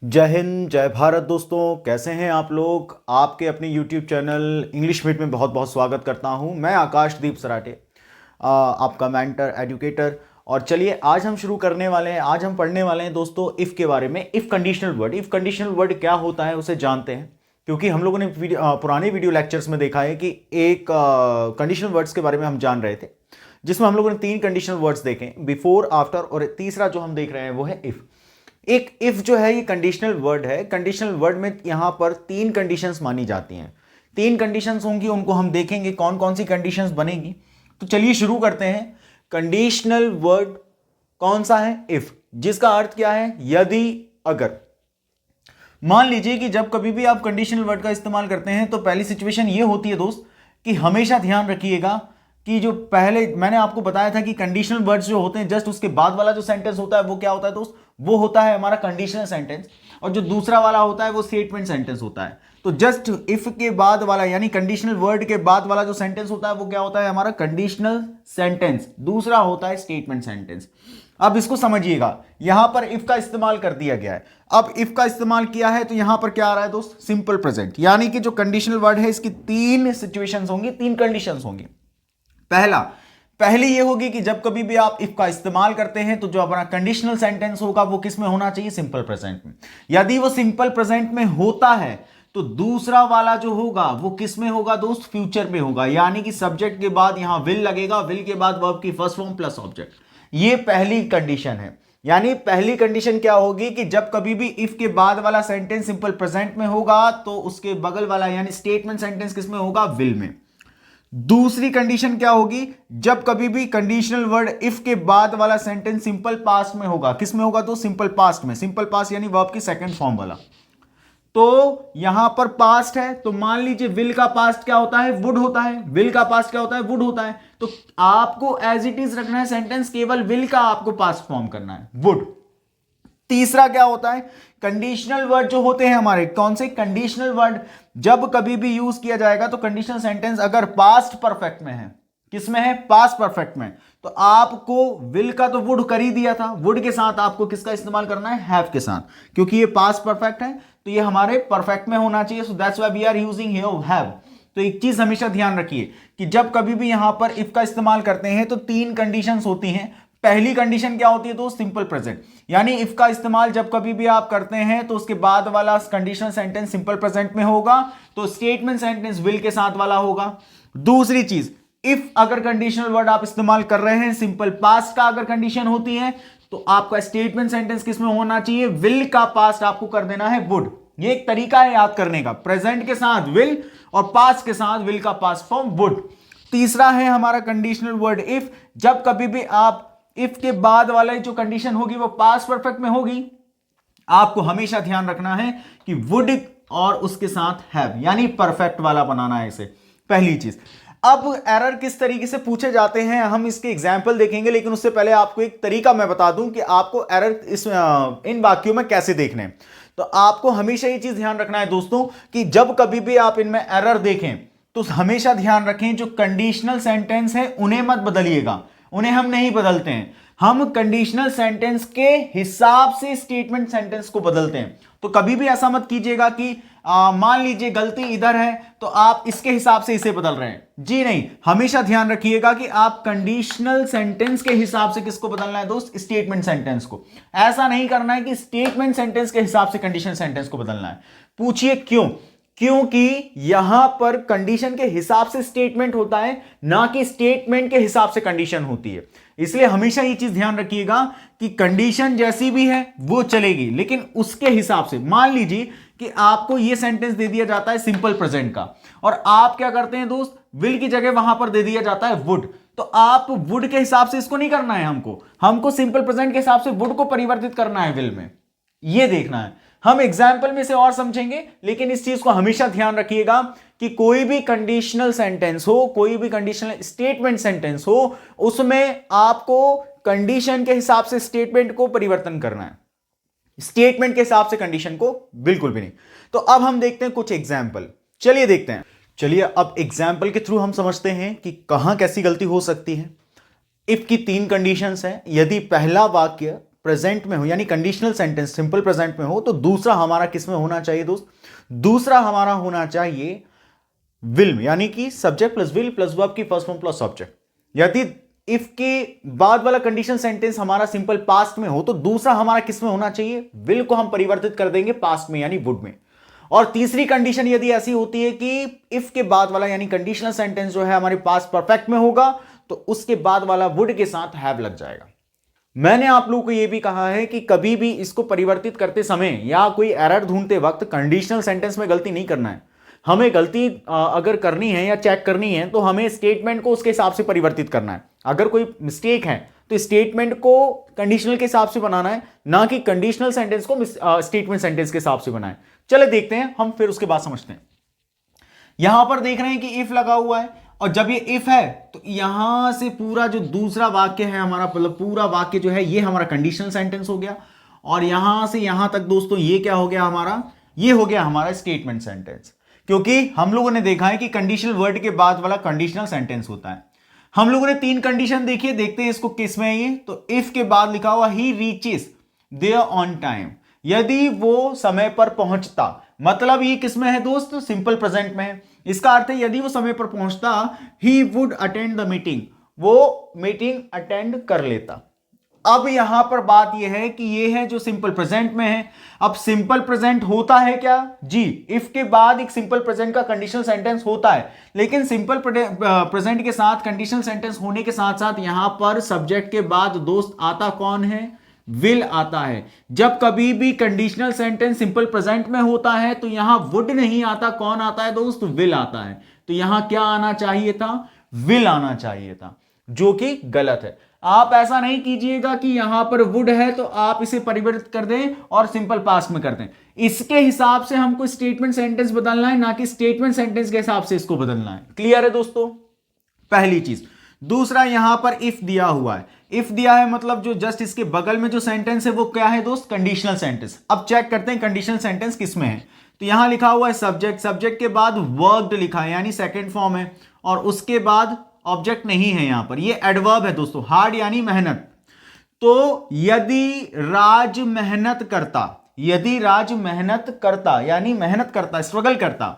जय हिंद जय भारत दोस्तों, कैसे हैं आप लोग। आपके अपने YouTube चैनल इंग्लिश मीट में बहुत बहुत स्वागत करता हूं। मैं आकाशदीप सराटे, आपका मेंटर एजुकेटर। और चलिए आज हम शुरू करने वाले हैं। आज हम पढ़ने वाले हैं दोस्तों इफ़ के बारे में। If conditional word, if conditional word क्या होता है उसे जानते हैं, क्योंकि हम लोगों ने पुराने वीडियो लेक्चर्स में देखा है कि एक कंडीशनल वर्ड्स के बारे में हम जान रहे थे, जिसमें हम लोगों ने 3 कंडीशनल वर्ड्स देखे, बिफोर, आफ्टर, और तीसरा जो हम देख रहे हैं वो है इफ़। एक इफ जो है ये कंडीशनल वर्ड है। कंडीशनल वर्ड में यहां पर 3 कंडीशंस मानी जाती हैं। 3 कंडीशंस होंगी, उनको हम देखेंगे कौन कौन सी कंडीशंस बनेगी। तो चलिए शुरू करते हैं। कंडीशनल वर्ड कौन सा है? इफ, जिसका अर्थ क्या है? यदि, अगर। मान लीजिए कि जब कभी भी आप कंडीशनल वर्ड का इस्तेमाल करते हैं तो पहली सिचुएशन ये होती है दोस्त कि हमेशा ध्यान रखिएगा कि जो पहले मैंने आपको बताया था कि कंडीशनल वर्ड्स जो होते हैं, जस्ट उसके बाद वाला जो सेंटेंस होता है वो क्या होता है दोस्त? वो होता है हमारा कंडीशनल सेंटेंस, और जो दूसरा वाला होता है वो स्टेटमेंट सेंटेंस होता है। तो जस्ट इफ के बाद वाला यानी कंडीशनल वर्ड के बाद वाला जो सेंटेंस होता है वो क्या होता है? हमारा कंडीशनल सेंटेंस। दूसरा होता है स्टेटमेंट सेंटेंस। अब इसको समझिएगा, यहां पर इफ का इस्तेमाल कर दिया गया है। अब इफ का इस्तेमाल किया है तो यहां पर क्या आ रहा है दोस्त? Simple present. यानी कि जो कंडीशनल वर्ड है इसकी 3 सिचुएशंस होंगी, 3 कंडीशंस होंगी। पहली ये होगी कि जब कभी भी आप इफ का इस्तेमाल करते हैं तो जो अपना कंडीशनल सेंटेंस होगा वो किस में होना चाहिए? सिंपल प्रेजेंट में। यदि वो सिंपल प्रेजेंट में होता है तो दूसरा वाला जो होगा वो किस में होगा दोस्त? फ्यूचर में होगा। यानी कि सब्जेक्ट के बाद यहां विल लगेगा, विल के बाद वर्ब की फर्स्ट फॉर्म प्लस ऑब्जेक्ट। ये पहली कंडीशन है। यानी पहली कंडीशन क्या होगी कि जब कभी भी इफ के बाद वाला सेंटेंस सिंपल प्रेजेंट में होगा तो उसके बगल वाला यानी स्टेटमेंट सेंटेंस किस में होगा? विल में। दूसरी कंडीशन क्या होगी? जब कभी भी कंडीशनल वर्ड इफ के बाद वाला सेंटेंस सिंपल पास्ट में होगा। किस में होगा? तो सिंपल पास्ट में। सिंपल पास्ट यानी वर्ब की सेकंड फॉर्म वाला। तो यहां पर पास्ट है तो मान लीजिए विल का पास्ट क्या होता है? वुड होता है। विल का पास्ट क्या होता है? वुड होता है। तो आपको एज इट इज रखना है सेंटेंस, केवल विल का आपको पास्ट फॉर्म करना है, वुड। तीसरा क्या होता है? कंडीशनल वर्ड जो होते हैं हमारे, कौन से? कंडीशनल वर्ड जब कभी भी यूज किया जाएगा तो कंडीशनल सेंटेंस अगर पास्ट परफेक्ट में है, किसमें है? पास्ट परफेक्ट में। तो आपको विल का तो वुड कर ही दिया था, वुड के साथ आपको किसका इस्तेमाल करना है? हैव के साथ, क्योंकि ये पास्ट परफेक्ट है तो ये हमारे परफेक्ट में होना चाहिए। So that's why we are using here have. तो एक चीज हमेशा ध्यान रखिए कि जब कभी भी यहां पर इफ का इस्तेमाल करते हैं तो 3 कंडीशंस होती हैं। पहली कंडीशन क्या होती है दोस्त? Simple present. यानी इफ का इस्तेमाल जब कभी भी आप करते हैं तो उसके बाद वाला कंडीशनल सेंटेंस सिंपल प्रेजेंट में होगा, तो स्टेटमेंट सेंटेंस विल के साथ वाला होगा। दूसरी चीज, इफ अगर कंडीशनल वर्ड आप इस्तेमाल कर रहे हैं सिंपल पास्ट का अगर कंडीशन होती है तो आपका स्टेटमेंट सेंटेंस किस में होना चाहिए? विल का पास्ट आपको कर देना है वुड। ये एक तरीका है याद करने का, प्रेजेंट के साथ विल और पास्ट के साथ विल का पास्ट फॉर्म वुड। तीसरा है हमारा कंडीशनल वर्ड इफ। जब कभी भी आप इफ के बाद वाला जो कंडीशन होगी वो पास्ट परफेक्ट में होगी, आपको हमेशा ध्यान रखना है कि वुड और उसके साथ हैव, यानी परफेक्ट वाला बनाना है इसे। पहली चीज। अब एरर किस तरीके से पूछे जाते हैं हम इसके एग्जाम्पल देखेंगे, लेकिन उससे पहले आपको एक तरीका मैं बता दूं कि आपको एरर इन वाक्यों में कैसे देखने हैं। तो आपको हमेशा ये चीज ध्यान रखना है दोस्तों कि जब कभी भी आप इनमें एरर देखें तो हमेशा ध्यान रखें जो कंडीशनल सेंटेंस है उन्हें मत बदलिएगा, उन्हें हम नहीं बदलते हैं। हम कंडीशनल सेंटेंस के हिसाब से स्टेटमेंट सेंटेंस को बदलते हैं। तो कभी भी ऐसा मत कीजिएगा कि मान लीजिए गलती इधर है तो आप इसके हिसाब से इसे बदल रहे हैं, जी नहीं। हमेशा ध्यान रखिएगा कि आप कंडीशनल सेंटेंस के हिसाब से किसको बदलना है दोस्त? स्टेटमेंट सेंटेंस को। ऐसा नहीं करना है कि स्टेटमेंट सेंटेंस के हिसाब से कंडीशनल सेंटेंस को बदलना है। पूछिए क्यों? क्योंकि यहां पर कंडीशन के हिसाब से स्टेटमेंट होता है, ना कि स्टेटमेंट के हिसाब से कंडीशन होती है। इसलिए हमेशा ये चीज ध्यान रखिएगा कि कंडीशन जैसी भी है वो चलेगी, लेकिन उसके हिसाब से। मान लीजिए कि आपको ये सेंटेंस दे दिया जाता है सिंपल प्रेजेंट का, और आप क्या करते हैं दोस्त? विल की जगह वहां पर दे दिया जाता है वुड। तो आप वुड के हिसाब से इसको नहीं करना है, हमको सिंपल प्रेजेंट के हिसाब से वुड को परिवर्तित करना है विल में। ये देखना है। हम एग्जाम्पल में से और समझेंगे, लेकिन इस चीज को हमेशा ध्यान रखिएगा कि कोई भी कंडीशनल सेंटेंस हो, कोई भी कंडीशनल स्टेटमेंट सेंटेंस हो, उसमें आपको कंडीशन के हिसाब से स्टेटमेंट को परिवर्तन करना है, स्टेटमेंट के हिसाब से कंडीशन को बिल्कुल भी नहीं। तो अब हम देखते हैं कुछ एग्जाम्पल। चलिए देखते हैं। चलिए अब एग्जाम्पल के थ्रू हम समझते हैं कि कहां कैसी गलती हो सकती है। इफ की 3 कंडीशंस हैं। यदि पहला वाक्य प्रेजेंट में हो यानी कंडीशनल सेंटेंस सिंपल प्रेजेंट में हो तो दूसरा हमारा किस में होना चाहिए दोस्त? दूसरा हमारा होना चाहिए विल में, यानी कि subject plus will plus verb की फर्स्ट फॉर्म प्लस ऑब्जेक्ट। यदि इफ के बाद वाला कंडीशन सेंटेंस हमारा सिंपल पास्ट में हो तो दूसरा हमारा किस में होना चाहिए? विल को हम परिवर्तित कर देंगे पास्ट में यानी वुड में। और तीसरी कंडीशन यदि ऐसी होती है कि इफ के बाद वाला यानी कंडीशनल सेंटेंस जो है हमारे पास परफेक्ट में होगा तो उसके बाद वाला वुड के साथ हैव लग जाएगा। मैंने आप लोगों को यह भी कहा है कि कभी भी इसको परिवर्तित करते समय या कोई एरर ढूंढते वक्त कंडीशनल सेंटेंस में गलती नहीं करना है। हमें गलती अगर करनी है या चेक करनी है तो हमें स्टेटमेंट को उसके हिसाब से परिवर्तित करना है। अगर कोई मिस्टेक है तो स्टेटमेंट को कंडीशनल के हिसाब से बनाना है, ना कि कंडीशनल सेंटेंस को स्टेटमेंट सेंटेंस के हिसाब से बनाए। चले देखते हैं हम, फिर उसके बाद समझते हैं। यहां पर देख रहे हैं कि इफ लगा हुआ है और जब ये इफ है तो यहां से पूरा जो दूसरा वाक्य है हमारा, मतलब पूरा वाक्य जो है ये हमारा कंडीशनल सेंटेंस हो गया और यहां से यहां तक दोस्तों ये क्या हो गया हमारा? ये हो गया हमारा स्टेटमेंट सेंटेंस। क्योंकि हम लोगों ने देखा है कि कंडीशनल वर्ड के बाद वाला कंडीशनल सेंटेंस होता है। हम लोगों ने 3 कंडीशन देखी है, देखते हैं इसको किस में है ये। तो इफ के बाद लिखा हुआ ही रीचेस देयर ऑन टाइम, यदि वो समय पर पहुंचता, मतलब ये किस में है दोस्त? सिंपल प्रेजेंट में है। इसका अर्थ है यदि वो समय पर पहुंचता, he would attend the meeting, वो मीटिंग अटेंड कर लेता। अब यहां पर बात यह है कि ये है जो सिंपल प्रेजेंट में है। अब सिंपल प्रेजेंट होता है क्या जी? इफ के बाद एक सिंपल प्रेजेंट का कंडीशनल सेंटेंस होता है, लेकिन सिंपल प्रेजेंट के साथ कंडीशनल सेंटेंस होने के साथ साथ यहां पर सब्जेक्ट के बाद दोस्त आता कौन है? विल आता है। जब कभी भी कंडीशनल सेंटेंस सिंपल प्रेजेंट में होता है तो यहां वुड नहीं आता, कौन आता है दोस्त? विल आता है। तो यहां क्या आना चाहिए था? विल आना चाहिए था, जो कि गलत है। आप ऐसा नहीं कीजिएगा कि यहां पर वुड है तो आप इसे परिवर्तित कर दें और सिंपल पास्ट में कर दें। इसके हिसाब से हमको स्टेटमेंट सेंटेंस बदलना है, ना कि स्टेटमेंट सेंटेंस के हिसाब से इसको बदलना है। क्लियर है दोस्तों? पहली चीज। दूसरा, यहां पर इफ दिया हुआ है। इफ दिया है मतलब जो जस्ट इसके बगल में जो सेंटेंस है वो क्या है दोस्त? Conditional sentence. अब चेक करते हैं कंडीशनल सेंटेंस किस में है। तो यहां लिखा हुआ है सब्जेक्ट, सब्जेक्ट के बाद वर्ब्ड लिखा है यानी सेकंड फॉर्म है, और उसके बाद ऑब्जेक्ट नहीं है। यहां पर ये एडवर्ब है दोस्तों, हार्ड यानी मेहनत। तो यदि राज मेहनत करता, यदि राज मेहनत करता यानी मेहनत करता, स्ट्रगल करता,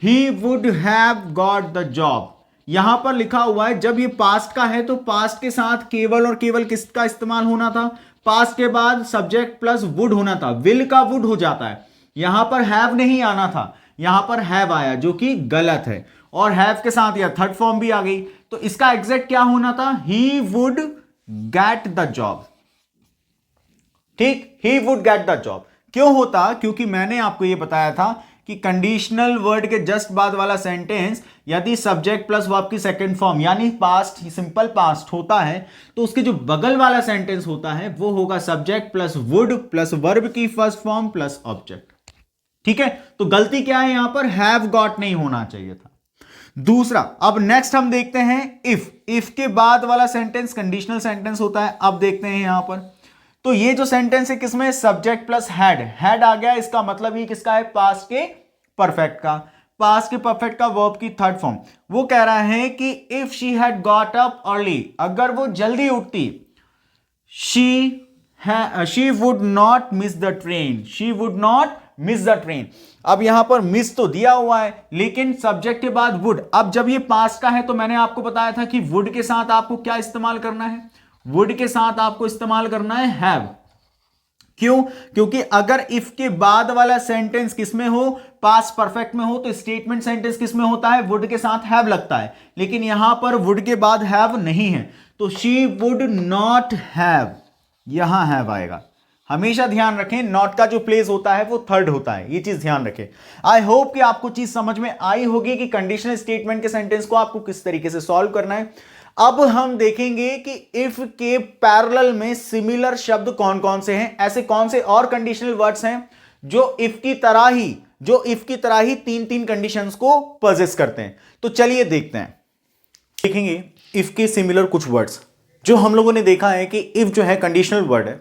he would have got the job. यहां पर लिखा हुआ है जब ये पास्ट का है तो पास्ट के साथ केवल और केवल किसका इस्तेमाल होना था? पास्ट के बाद सब्जेक्ट प्लस वुड होना था, विल का वुड हो जाता है। यहां पर हैव नहीं आना था, यहां पर हैव आया, जो कि गलत है। और हैव के साथ या थर्ड फॉर्म भी आ गई। तो इसका एग्जैक्ट क्या होना था? He would get the job. ठीक, he would get the job. क्यों होता? क्योंकि मैंने आपको यह बताया था कि कंडीशनल वर्ड के जस्ट बाद वाला सेंटेंस यदि सब्जेक्ट प्लस वर्ब की सेकंड फॉर्म यानी पास्ट, सिंपल पास्ट होता है तो उसके जो बगल वाला सेंटेंस होता है वो होगा subject plus would plus verb की फर्स्ट फॉर्म प्लस ऑब्जेक्ट। ठीक है, तो गलती क्या है यहां पर? हैव गॉट नहीं होना चाहिए था। दूसरा, अब नेक्स्ट हम देखते हैं इफ। इफ के बाद वाला सेंटेंस कंडीशनल सेंटेंस होता है। अब देखते हैं यहां पर, तो ये जो सेंटेंस है किसमें? सब्जेक्ट प्लस हैड, हैड आ गया। इसका मतलब ये किसका है? पास्ट के परफेक्ट का। पास्ट के परफेक्ट का वर्ब की थर्ड फॉर्म। वो कह रहा है कि if she had got up early, अगर वो जल्दी उठती, she would not miss the train, she would not miss the train. अब यहां पर मिस तो दिया हुआ है लेकिन सब्जेक्ट के बाद वुड। अब जब ये पास्ट का है तो मैंने आपको बताया था कि वुड के साथ आपको क्या इस्तेमाल करना है? वुड के साथ आपको इस्तेमाल करना है हैव। क्यों? क्योंकि अगर इफ के बाद वाला सेंटेंस किसमें हो? पास्ट परफेक्ट में हो, तो स्टेटमेंट सेंटेंस किसमें होता है? वुड के साथ हैव लगता है। लेकिन यहां पर वुड के बाद हैव नहीं है, तो शी वुड नॉट हैव, यहां हैव आएगा। हमेशा ध्यान रखें, नॉट का जो प्लेस होता है वो थर्ड होता है, ये चीज ध्यान रखें। आई होप कि आपको चीज समझ में आई होगी कि कंडीशनल स्टेटमेंट के सेंटेंस को आपको किस तरीके से सॉल्व करना है। अब हम देखेंगे कि इफ के पैरेलल में सिमिलर शब्द कौन कौन से हैं, ऐसे कौन से और कंडीशनल वर्ड्स हैं जो इफ की तरह ही तीन तीन कंडीशंस को पजेस करते हैं। तो चलिए देखते हैं, देखेंगे इफ के सिमिलर कुछ वर्ड्स। जो हम लोगों ने देखा है कि इफ जो है कंडीशनल वर्ड है,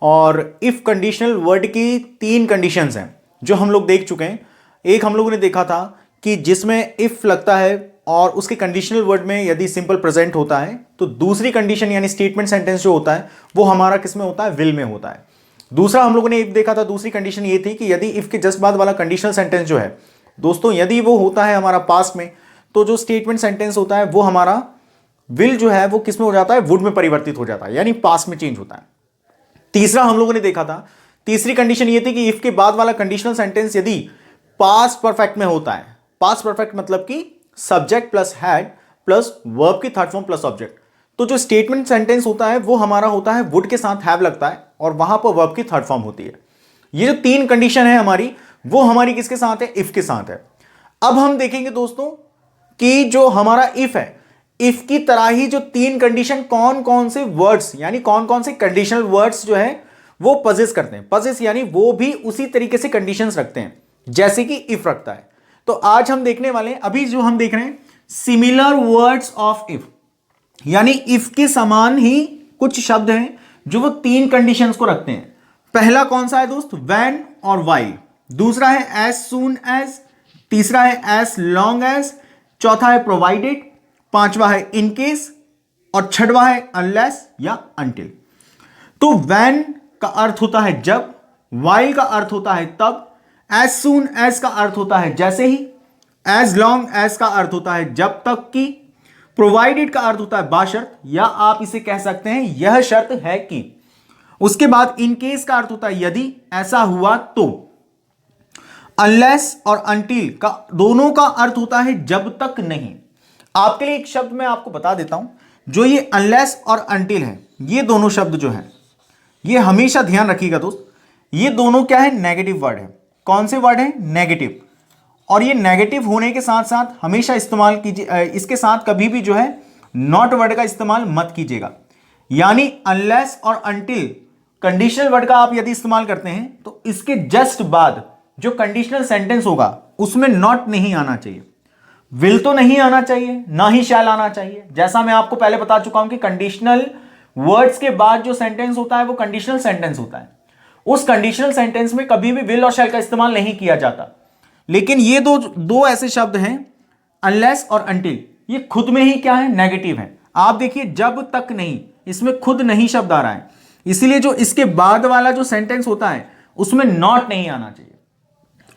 और इफ कंडीशनल वर्ड की 3 कंडीशंस हैं जो हम लोग देख चुके हैं। एक हम लोगों ने देखा था कि जिसमें इफ लगता है और उसके कंडीशनल वर्ड में यदि सिंपल प्रेजेंट होता है तो दूसरी कंडीशन यानी स्टेटमेंट सेंटेंस जो होता है वो हमारा किस में होता है, विल में होता है। दूसरा हम लोगों ने इफ देखा था, दूसरी कंडीशन ये थी कि यदि इफ के जस्ट बाद वाला कंडीशनल सेंटेंस जो है दोस्तों यदि वो होता है हमारा पास्ट में, तो जो स्टेटमेंट सेंटेंस होता है वो हमारा विल जो है वो किस में हो जाता है, वुड में परिवर्तित हो जाता है, यानी पास्ट में चेंज होता है। तीसरा हम लोगों ने देखा था, तीसरी कंडीशन ये थी कि इफ के बाद वाला कंडीशनल सेंटेंस यदि पास्ट परफेक्ट में होता है, पास्ट परफेक्ट मतलब कि subject plus had plus verb की थर्ड फॉर्म प्लस ऑब्जेक्ट, तो जो स्टेटमेंट सेंटेंस होता है वो हमारा होता है वुड के साथ हैव लगता है और वहां पर वर्ब की थर्ड फॉर्म होती है। ये जो तीन कंडीशन है हमारी, वो हमारी किसके साथ है, इफ के साथ है। अब हम देखेंगे दोस्तों कि जो हमारा इफ है, इफ की तरह ही जो तीन कंडीशन कौन कौन से वर्ड्स यानी कौन कौन से कंडीशनल वर्ड्स जो है वो पजेस करते हैं। पजेस यानी वो भी उसी तरीके से कंडीशंस रखते हैं जैसे कि इफ रखता है। तो आज हम देखने वाले हैं, अभी जो हम देख रहे हैं सिमिलर वर्ड्स ऑफ इफ, यानी इफ के समान ही कुछ शब्द हैं जो वो तीन कंडीशंस को रखते हैं। पहला कौन सा है दोस्त, व्हेन और व्हाइल। दूसरा है एज सून एज। तीसरा है एज लॉन्ग एज। चौथा है प्रोवाइडेड। पांचवा है इन केस और छठवा है अनलेस या अनटिल। तो व्हेन का अर्थ होता है जब, व्हाइल का अर्थ होता है तब, एज सून एज का अर्थ होता है जैसे ही, एज लॉन्ग एज का अर्थ होता है जब तक कि, प्रोवाइडेड का अर्थ होता है बाशर्त या आप इसे कह सकते हैं यह शर्त है कि। उसके बाद इन केस का अर्थ होता है यदि ऐसा हुआ तो। अनलेस और अनटिल का दोनों का अर्थ होता है जब तक नहीं। आपके लिए एक शब्द मैं आपको बता देता हूं, जो ये अनलेस और अनटिल है, ये दोनों शब्द जो है ये हमेशा ध्यान रखिएगा दोस्त, ये दोनों क्या है, नेगेटिव वर्ड है। कौन से वर्ड है, नेगेटिव। और ये नेगेटिव होने के साथ साथ हमेशा इस्तेमाल कीजिए, इसके साथ कभी भी जो है नॉट वर्ड का इस्तेमाल मत कीजिएगा। यानी अनलेस और अनटिल कंडीशनल वर्ड का आप यदि इस्तेमाल करते हैं तो इसके जस्ट बाद जो कंडीशनल सेंटेंस होगा उसमें नॉट नहीं आना चाहिए, विल तो नहीं आना चाहिए, ना ही शैल आना चाहिए। जैसा मैं आपको पहले बता चुका हूं कि कंडीशनल वर्ड्स के बाद जो सेंटेंस होता है वो कंडीशनल सेंटेंस होता है। उस कंडीशनल सेंटेंस में कभी भी विल और शैल का इस्तेमाल नहीं किया जाता। लेकिन ये दो ऐसे शब्द हैं अनलेस और अनटिल, ये खुद में ही क्या है, नेगेटिव है। आप देखिए जब तक नहीं, इसमें खुद नहीं शब्द आ रहा है, इसीलिए जो इसके बाद वाला जो सेंटेंस होता है उसमें नॉट नहीं आना चाहिए।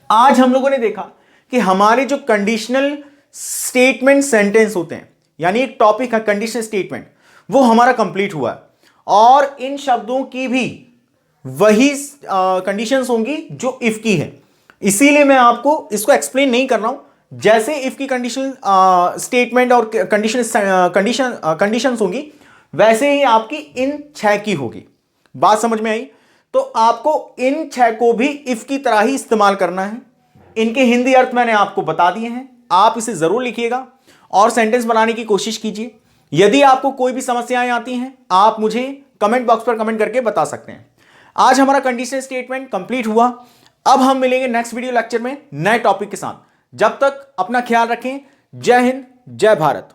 आज हम लोगों ने देखा कि हमारे जो कंडीशनल स्टेटमेंट सेंटेंस होते हैं, यानी एक टॉपिक है कंडीशनल स्टेटमेंट, वो हमारा कंप्लीट हुआ है और इन शब्दों की भी वही कंडीशंस होंगी जो इफ की है। इसीलिए मैं इसको एक्सप्लेन नहीं कर रहा हूं। जैसे इफ की कंडीशनल स्टेटमेंट और कंडीशंस होंगी वैसे ही आपकी इन 6 की होगी। बात समझ में आई? तो आपको इन 6 को भी इफ की तरह ही इस्तेमाल करना है। इनके हिंदी अर्थ मैंने आपको बता दिए हैं, आप इसे जरूर लिखिएगा और सेंटेंस बनाने की कोशिश कीजिए। यदि आपको कोई भी समस्याएं आती हैं आप मुझे कमेंट बॉक्स पर कमेंट करके बता सकते हैं। आज हमारा कंडीशनल स्टेटमेंट कंप्लीट हुआ। अब हम मिलेंगे नेक्स्ट वीडियो लेक्चर में नए टॉपिक के साथ। जब तक अपना ख्याल रखें। जय हिंद, जय भारत।